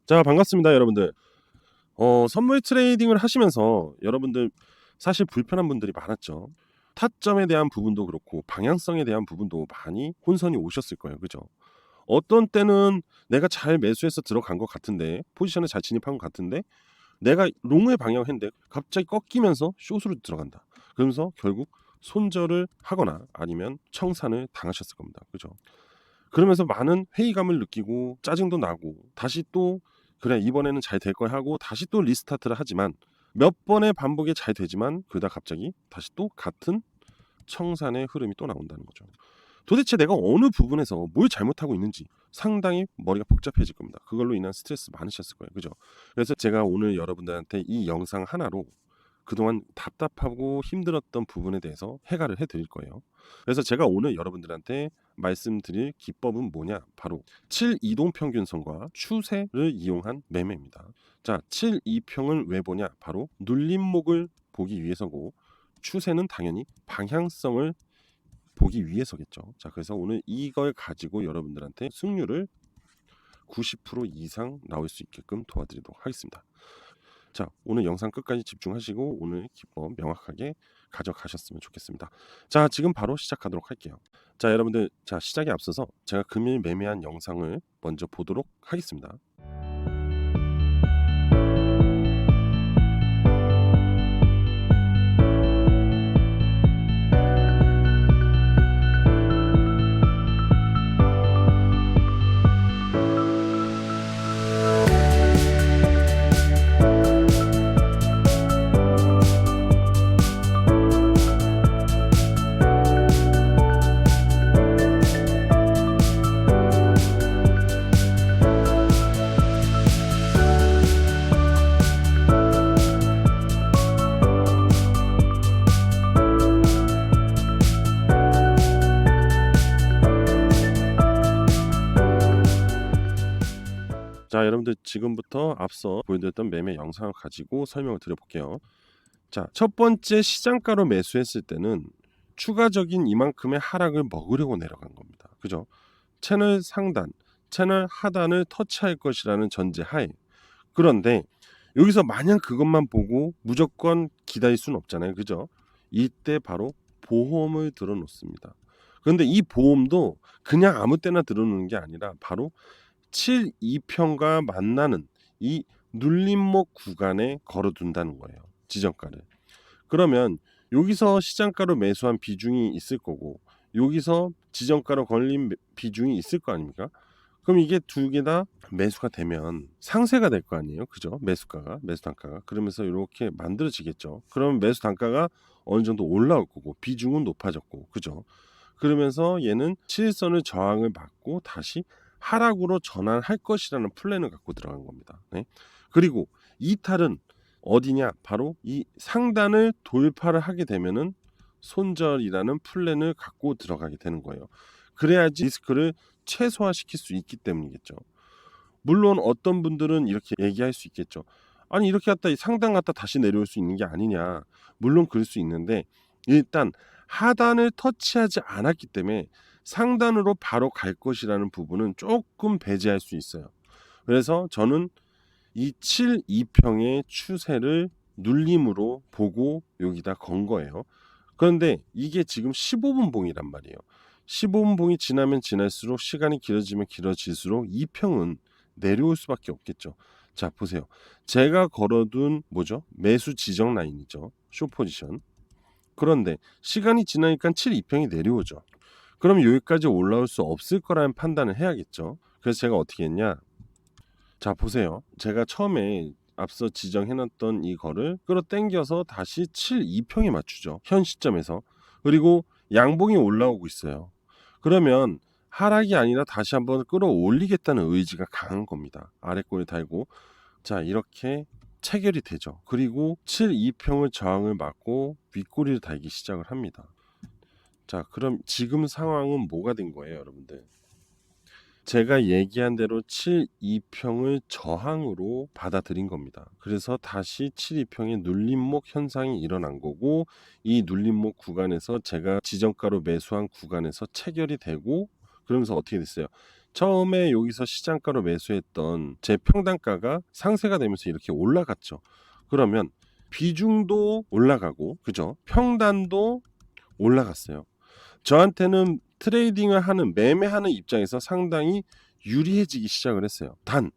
자, 반갑습니다, 여러분들. 선물 트레이딩을 하시면서 여러분들 사실 불편한 분들이 많았죠. 타점에 대한 부분도 그렇고 방향성에 대한 부분도 많이 혼선이 오셨을 거예요. 그죠? 어떤 때는 내가 잘 매수해서 들어간 것 같은데 포지션을 잘 진입한 것 같은데 내가 롱의 방향을 했는데 갑자기 꺾이면서 숏으로 들어간다. 그러면서 결국 손절을 하거나 아니면 청산을 당하셨을 겁니다. 그죠? 그러면서 많은 회의감을 느끼고 짜증도 나고 다시 또 '그래 이번에는 잘 될 거야.' 하고 다시 또 리스타트를 하지만 몇 번의 반복이 잘 되지만 그러다 갑자기 다시 또 같은 청산의 흐름이 또 나온다는 거죠. 도대체 내가 어느 부분에서 뭘 잘못하고 있는지 상당히 머리가 복잡해질 겁니다. 그걸로 인한 스트레스 많으셨을 거예요. 그죠? 그래서 제가 오늘 여러분들한테 이 영상 하나로 그동안 답답하고 힘들었던 부분에 대해서 해결을 해 드릴 거예요. 그래서 제가 오늘 여러분들한테 말씀드릴 기법은 뭐냐? 바로 7이동평균선과 추세를 이용한 매매입니다. 자, 7이평을 왜 보냐? 바로 눌림목을 보기 위해서고 추세는 당연히 방향성을 보기 위해서겠죠. 자, 그래서 오늘 이걸 가지고 여러분들한테 승률을 90% 이상 나올 수 있게끔 도와드리도록 하겠습니다. 자, 오늘 영상 끝까지 집중하시고 오늘 기법 명확하게 가져가셨으면 좋겠습니다. 자, 지금 바로 시작하도록 할게요. 자, 여러분들, 자, 시작에 앞서서 제가 금일 매매한 영상을 먼저 보도록 하겠습니다. 자, 여러분들 지금부터 앞서 보여드렸던 매매 영상을 가지고 설명을 드려볼게요. 자, 첫 번째 시장가로 매수했을 때는 추가적인 이만큼의 하락을 먹으려고 내려간 겁니다. 그죠? 채널 상단, 채널 하단을 터치할 것이라는 전제하에. 그런데 여기서 마냥 그것만 보고 무조건 기다릴 수는 없잖아요. 그죠? 이때 바로 보험을 들어 놓습니다. 그런데 이 보험도 그냥 아무 때나 들어 놓는 게 아니라 바로 7이평과 만나는 이 눌림목 구간에 걸어둔다는 거예요. 지정가를. 그러면 여기서 시장가로 매수한 비중이 있을 거고 여기서 지정가로 걸린 비중이 있을 거 아닙니까? 그럼 이게 두 개 다 매수가 되면 상쇄가 될 거 아니에요. 그죠? 매수가가, 매수 단가가. 그러면서 이렇게 만들어지겠죠. 그러면 매수 단가가 어느 정도 올라올 거고 비중은 높아졌고. 그죠? 그러면서 얘는 실선을 저항을 받고 다시 하락으로 전환할 것이라는 플랜을 갖고 들어간 겁니다. 네? 그리고 이탈은 어디냐? 바로 이 상단을 돌파를 하게 되면은 손절이라는 플랜을 갖고 들어가게 되는 거예요. 그래야지 리스크를 최소화시킬 수 있기 때문이겠죠. 물론 어떤 분들은 이렇게 얘기할 수 있겠죠. 아니 이렇게 갔다 상단 갔다 다시 내려올 수 있는 게 아니냐. 물론 그럴 수 있는데 일단 하단을 터치하지 않았기 때문에 상단으로 바로 갈 것이라는 부분은 조금 배제할 수 있어요. 그래서 저는 이 7이평의 추세를 눌림으로 보고 여기다 건 거예요. 그런데 이게 지금 15분 봉이란 말이에요. 15분 봉이 지나면 지날수록 시간이 길어지면 길어질수록 2평은 내려올 수밖에 없겠죠. 자, 보세요. 제가 걸어둔 뭐죠? 매수 지정 라인이죠. 숏 포지션. 그런데 시간이 지나니까 7이평이 내려오죠. 그럼 여기까지 올라올 수 없을 거라는 판단을 해야겠죠. 그래서 제가 어떻게 했냐? 자, 보세요. 제가 처음에 앞서 지정해놨던 이거를 끌어당겨서 다시 7이평에 맞추죠. 현 시점에서. 그리고 양봉이 올라오고 있어요. 그러면 하락이 아니라 다시 한번 끌어올리겠다는 의지가 강한 겁니다. 아래꼬리 달고. 자, 이렇게 체결이 되죠. 그리고 7이평을 저항을 맞고 윗꼬리를 달기 시작을 합니다. 자, 그럼 지금 상황은 뭐가 된 거예요, 여러분들? 제가 얘기한 대로 7이평을 저항으로 받아들인 겁니다. 그래서 다시 7이평의 눌림목 현상이 일어난 거고 이 눌림목 구간에서 제가 지정가로 매수한 구간에서 체결이 되고 그러면서 어떻게 됐어요? 처음에 여기서 시장가로 매수했던 제 평단가가 상세가 되면서 이렇게 올라갔죠. 그러면 비중도 올라가고, 그죠? 평단도 올라갔어요. 저한테는 트레이딩을 하는, 매매하는 입장에서 상당히 유리해지기 시작을 했어요. 단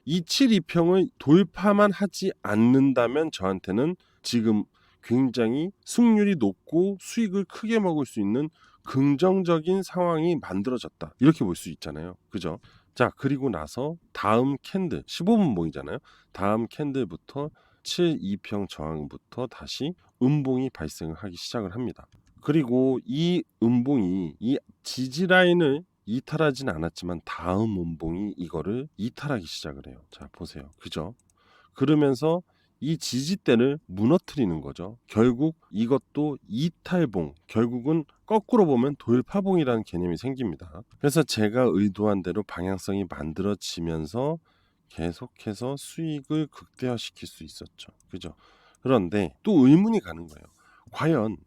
272평을 돌파만 하지 않는다면 저한테는 지금 굉장히 승률이 높고 수익을 크게 먹을 수 있는 긍정적인 상황이 만들어졌다, 이렇게 볼 수 있잖아요. 그죠? 자, 그리고 나서 다음 캔들 15분봉이잖아요. 다음 캔들부터 72평 저항부터 다시 음봉이 발생을 하기 시작을 합니다. 그리고 이 음봉이 이 지지 라인을 이탈하진 않았지만 다음 음봉이 이거를 이탈하기 시작을 해요. 자, 보세요. 그죠? 그러면서 이 지지대를 무너뜨리는 거죠. 결국 이것도 이탈봉, 결국은 거꾸로 보면 돌파봉이라는 개념이 생깁니다. 그래서 제가 의도한 대로 방향성이 만들어지면서 계속해서 수익을 극대화시킬 수 있었죠. 그죠? 그런데 또 의문이 가는 거예요. 과연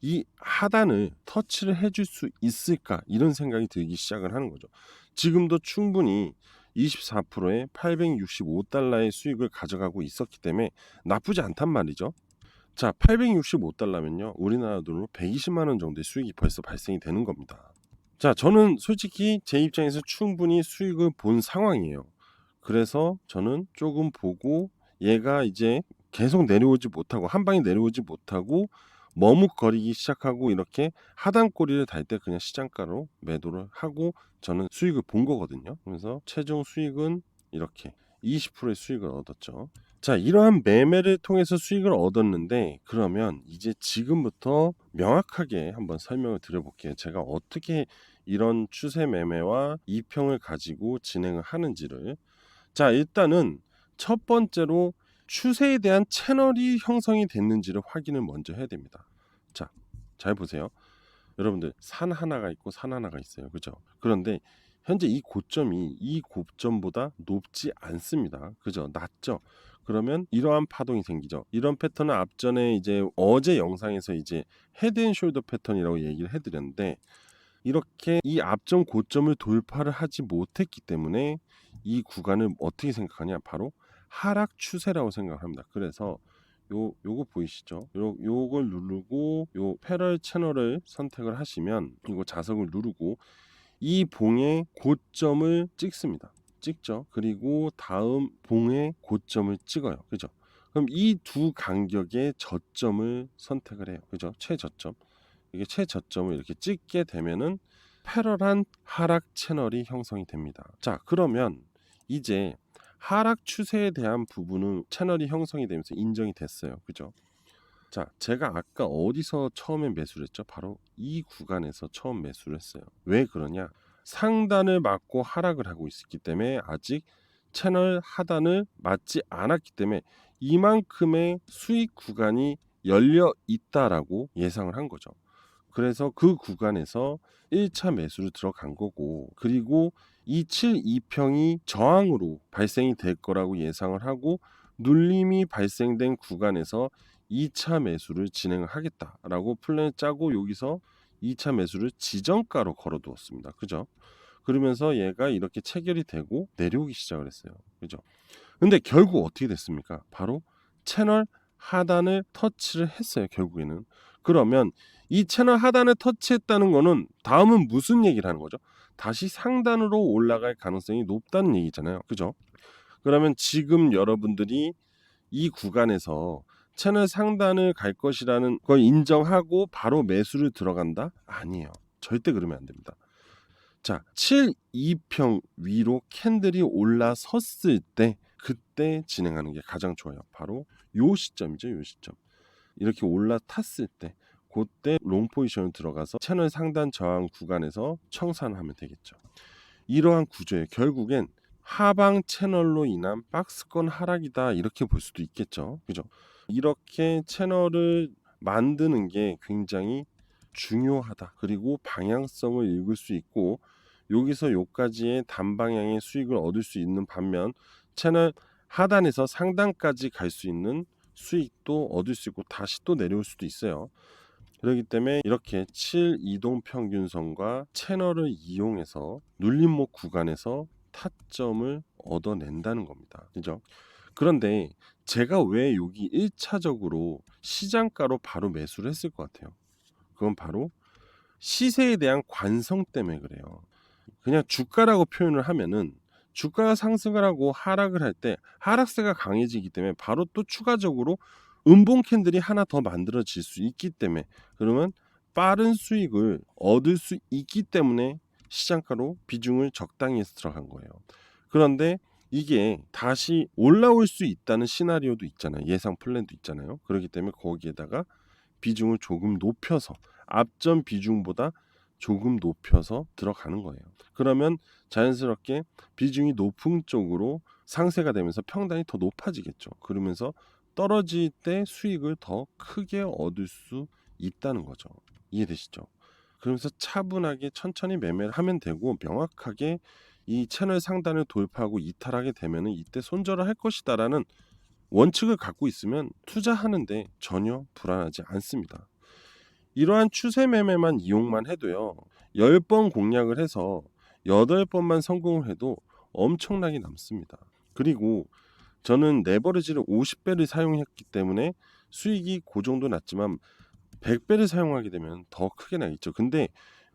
이 하단을 터치를 해줄 수 있을까, 이런 생각이 들기 시작을 하는 거죠. 지금도 충분히 24%의 865달러의 수익을 가져가고 있었기 때문에 나쁘지 않단 말이죠. 자, 865달러면요 우리나라 돈으로 120만 원 정도의 수익이 벌써 발생이 되는 겁니다. 자, 저는 솔직히 제 입장에서 충분히 수익을 본 상황이에요. 그래서 저는 조금 보고 얘가 이제 계속 내려오지 못하고, 한 방에 내려오지 못하고 머뭇거리기 시작하고 이렇게 하단꼬리를 달 때 그냥 시장가로 매도를 하고 저는 수익을 본 거거든요. 그래서 최종 수익은 이렇게 20%의 수익을 얻었죠. 자, 이러한 매매를 통해서 수익을 얻었는데, 그러면 이제 지금부터 명확하게 한번 설명을 드려볼게요. 제가 어떻게 이런 추세 매매와 이평을 가지고 진행을 하는지를. 자, 일단은 첫 번째로 추세에 대한 채널이 형성이 됐는지를 확인을 먼저 해야 됩니다. 자, 잘 보세요. 여러분들, 산 하나가 있고 산 하나가 있어요. 그죠? 그런데 현재 이 고점이 이 고점보다 높지 않습니다. 그죠? 낮죠? 그러면 이러한 파동이 생기죠. 이런 패턴은 앞전에 이제 어제 영상에서 이제 헤드앤숄더 패턴이라고 얘기를 해드렸는데, 이렇게 이 앞전 고점을 돌파를 하지 못했기 때문에 이 구간을 어떻게 생각하냐, 바로 하락 추세라고 생각합니다. 그래서 요거 보이시죠? 요걸 누르고 요 패럴 채널을 선택을 하시면, 이거 자석을 누르고 이 봉의 고점을 찍습니다. 찍죠. 그리고 다음 봉의 고점을 찍어요. 그죠? 그럼 이 두 간격의 저점을 선택을 해요. 그죠? 최저점. 이게 최저점을 이렇게 찍게 되면은 패럴한 하락 채널이 형성이 됩니다. 자, 그러면 이제 하락 추세에 대한 부분은 채널이 형성이 되면서 인정이 됐어요. 그죠? 자, 제가 아까 어디서 처음에 매수를 했죠? 바로 이 구간에서 처음 매수를 했어요. 왜 그러냐? 상단을 맞고 하락을 하고 있었기 때문에, 아직 채널 하단을 맞지 않았기 때문에 이만큼의 수익 구간이 열려 있다라고 예상을 한 거죠. 그래서 그 구간에서 1차 매수를 들어간 거고, 그리고 272평이 저항으로 발생이 될 거라고 예상을 하고 눌림이 발생된 구간에서 2차 매수를 진행을 하겠다라고 플랜을 짜고 여기서 2차 매수를 지정가로 걸어두었습니다. 그죠? 그러면서 얘가 이렇게 체결이 되고 내려오기 시작을 했어요. 그죠? 근데 결국 어떻게 됐습니까? 바로 채널 하단을 터치를 했어요. 결국에는. 그러면 이 채널 하단을 터치했다는 거는 다음은 무슨 얘기를 하는 거죠? 다시 상단으로 올라갈 가능성이 높다는 얘기잖아요. 그죠? 그러면 지금 여러분들이 이 구간에서 채널 상단을 갈 것이라는 걸 인정하고 바로 매수를 들어간다? 아니에요. 절대 그러면 안 됩니다. 자, 72평 위로 캔들이 올라섰을 때, 그때 진행하는 게 가장 좋아요. 바로 요 시점이죠. 요 시점. 이렇게 올라탔을 때 그때 롱 포지션을 들어가서 채널 상단 저항 구간에서 청산을 하면 되겠죠. 이러한 구조에 결국엔 하방 채널로 인한 박스권 하락이다, 이렇게 볼 수도 있겠죠. 그죠? 이렇게 채널을 만드는 게 굉장히 중요하다. 그리고 방향성을 읽을 수 있고 여기서 요까지의 단방향의 수익을 얻을 수 있는 반면, 채널 하단에서 상단까지 갈 수 있는 수익도 얻을 수 있고 다시 또 내려올 수도 있어요. 그렇기 때문에 이렇게 7 이동평균선과 채널을 이용해서 눌림목 구간에서 타점을 얻어낸다는 겁니다. 그죠? 그런데 제가 왜 여기 1차적으로 시장가로 바로 매수를 했을 것 같아요? 그건 바로 시세에 대한 관성 때문에 그래요. 그냥 주가라고 표현을 하면은 주가가 상승을 하고 하락을 할 때 하락세가 강해지기 때문에 바로 또 추가적으로 음봉 캔들이 하나 더 만들어질 수 있기 때문에, 그러면 빠른 수익을 얻을 수 있기 때문에 시장가로 비중을 적당히 해서 들어간 거예요. 그런데 이게 다시 올라올 수 있다는 시나리오도 있잖아요. 예상 플랜도 있잖아요. 그렇기 때문에 거기에다가 비중을 조금 높여서 앞전 비중보다 조금 높여서 들어가는 거예요. 그러면 자연스럽게 비중이 높은 쪽으로 상세가 되면서 평단이 더 높아지겠죠. 그러면서 떨어질 때 수익을 더 크게 얻을 수 있다는 거죠. 이해되시죠? 그러면서 차분하게 천천히 매매를 하면 되고, 명확하게 이 채널 상단을 돌파하고 이탈하게 되면은 이때 손절을 할 것이다라는 원칙을 갖고 있으면 투자하는데 전혀 불안하지 않습니다. 이러한 추세 매매만 이용만 해도요, 10번 공략을 해서 8번만 성공을 해도 엄청나게 남습니다. 그리고 저는 레버리지를 50배를 사용했기 때문에 수익이 그 정도 났지만 100배를 사용하게 되면 더 크게 나겠죠. 근데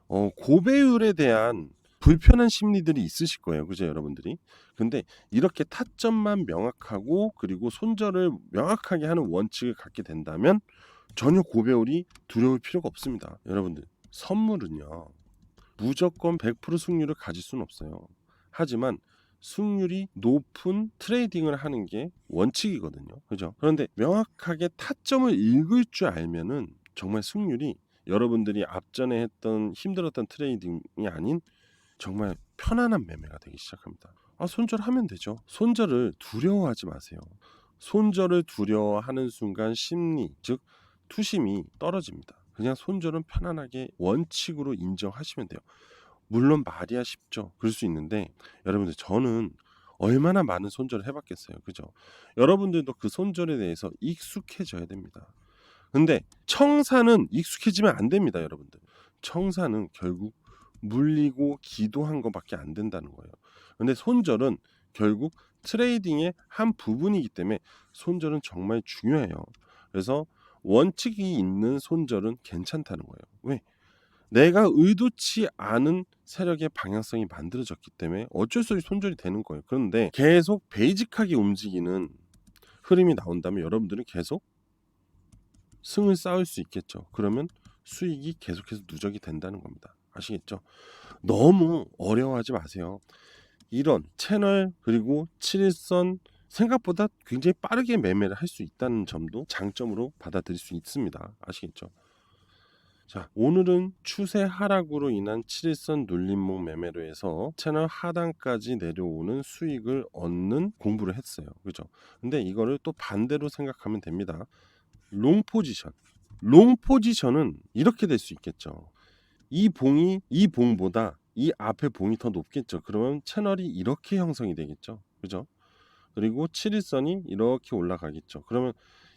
고배율에 대한 불편한 심리들이 있으실 거예요. 그죠, 여러분들이? 근데 이렇게 타점만 명확하고 그리고 손절을 명확하게 하는 원칙을 갖게 된다면 전혀 고배율이 두려울 필요가 없습니다. 여러분들, 선물은요, 무조건 100% 승률을 가질 수는 없어요. 하지만 승률이 높은 트레이딩을 하는 게 원칙이거든요. 그죠? 그런데 명확하게 타점을 읽을 줄 알면은 정말 승률이, 여러분들이 앞전에 했던 힘들었던 트레이딩이 아닌 정말 편안한 매매가 되기 시작합니다. 손절하면 되죠. 손절을 두려워하지 마세요. 손절을 두려워하는 순간 심리, 즉 투심이 떨어집니다. 그냥 손절은 편안하게 원칙으로 인정하시면 돼요. 물론 말이야 쉽죠. 그럴 수 있는데 여러분들, 저는 얼마나 많은 손절을 해봤겠어요. 그죠? 여러분들도 그 손절에 대해서 익숙해져야 됩니다. 근데 청산은 익숙해지면 안 됩니다. 여러분들, 청산은 결국 물리고 기도한 것밖에 안 된다는 거예요. 근데 손절은 결국 트레이딩의 한 부분이기 때문에 손절은 정말 중요해요. 그래서 원칙이 있는 손절은 괜찮다는 거예요. 왜? 내가 의도치 않은 세력의 방향성이 만들어졌기 때문에 어쩔 수 없이 손절이 되는 거예요. 그런데 계속 베이직하게 움직이는 흐름이 나온다면 여러분들은 계속 승을 쌓을 수 있겠죠. 그러면 수익이 계속해서 누적이 된다는 겁니다. 아시겠죠? 너무 어려워하지 마세요. 이런 채널 그리고 7일선 생각보다 굉장히 빠르게 매매를 할 수 있다는 점도 장점으로 받아들일 수 있습니다. 아시겠죠? 자, 오늘은 추세 하락으로 인한 7일선 눌림목 매매로 해서 채널 하단까지 내려오는 수익을 얻는 공부를 했어요. 그죠? 근데 이거를 또 반대로 생각하면 됩니다. 롱 포지션. 롱 포지션은 이렇게 될 수 있겠죠. 이 봉이 이 봉보다 이 앞에 봉이 더 높겠죠. 그러면 채널이 이렇게 형성이 되겠죠. 그죠? 그리고 7일선이 이렇게 올라가겠죠. 그러면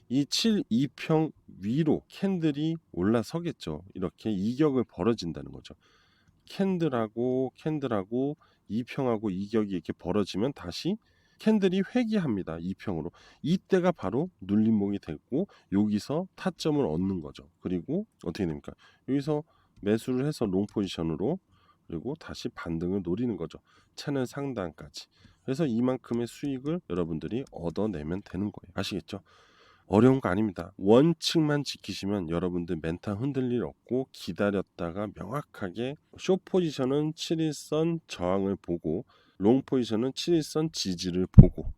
이 7,2평 위로 캔들이 올라서겠죠. 이렇게 이격을 벌어진다는 거죠. 캔들하고 2평하고 이격이 이렇게 벌어지면 다시 캔들이 회귀합니다. 2평으로. 이때가 바로 눌림목이 되고 여기서 타점을 얻는 거죠. 그리고 어떻게 됩니까? 여기서 매수를 해서 롱 포지션으로, 그리고 다시 반등을 노리는 거죠. 채널 상단까지. 그래서 이만큼의 수익을 여러분들이 얻어내면 되는 거예요. 아시겠죠? 어려운 거 아닙니다. 원칙만 지키시면 여러분들 멘탈 흔들릴 일 없고, 기다렸다가 명확하게 숏 포지션은 7일선 저항을 보고 롱 포지션은 7일선 지지를 보고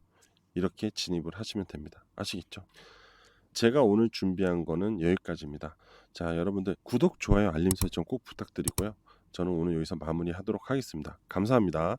이렇게 진입을 하시면 됩니다. 아시겠죠? 제가 오늘 준비한 거는 여기까지입니다. 자, 여러분들 구독, 좋아요, 알림 설정 꼭 부탁드리고요. 저는 오늘 여기서 마무리하도록 하겠습니다. 감사합니다.